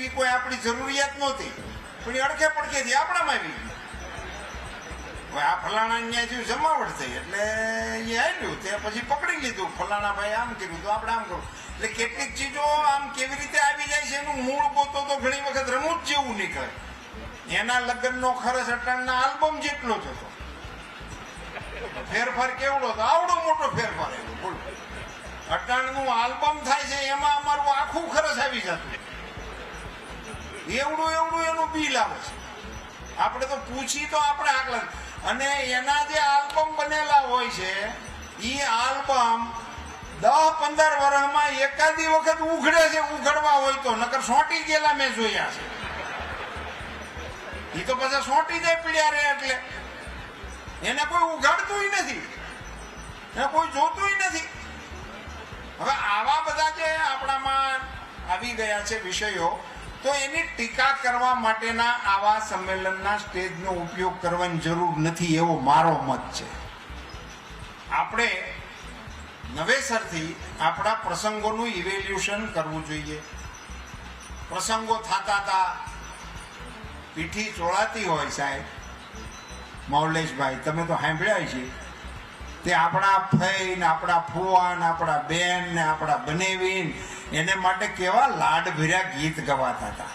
એવી કોઈ આપણી જરૂરિયાત નહોતી, પણ એ અડખે પડખેથી આપણામાં આવી ગયું. હવે આ ફલાણા ન્યાય થયું, જમાવટ થઈ એટલે એ આવ્યું, તે પછી પકડી લીધું, ફલાણા ભાઈ આમ કર્યું તો આપણે આમ કરવું. એટલે કેટલીક ચીજો આમ કેવી રીતે આવી જાય છે એનું મૂળ ગોતો તો ઘણી વખત રમૂજ જેવું નીકળે. એના લગ્નનો ખર્ચ અટાણના આલ્બમ જેટલો જ હતો, ફેરફાર કેવડો હતો, આવડો મોટો ફેરફાર આવ્યો. બોલો, અટાણનું આલ્બમ થાય છે એમાં અમારું આખું ખર્ચ આવી જતું, એવડું એવડું એનું બિલ આવે છે. આપણે તો પૂછી તો આપણે આકલન. અને એના જે આલ્બમ બનેલા હોય છે એ આલ્બમ 10-15 વર્ષમાં એકાદી વખત ઉઘડે છે, ઉઘડવા હોય તો, નકર સોંટી ગયેલા મેં જોયા છે. એ તો પછી સોંટી જાય પીડ્યા રહે, એટલે એને કોઈ ઉઘાડતું નથી, એને કોઈ જોતું નથી. હવે આવા બધા જે આપણામાં આવી ગયા છે વિષયો, તો એની ટીકા કરવા માટેના આવા સંમેલનના સ્ટેજનો ઉપયોગ કરવાની જરૂર નથી, એવો મારો મત છે. આપણે નવેસરથી આપણા પ્રસંગોનું ઇવેલ્યુશન કરવું જોઈએ. પ્રસંગો થતા હતા, પીઠી ચોળાતી હોય સાહેબ મૌલેશભાઈ, તમે તો સાંભળ્યા છે, તે આપણા ફઈ ને આપણા ફુવા ને આપણા બેન ને આપણા બનેવીન એને માટે કેવા લાડ ભર્યા ગીત ગવાતા હતા.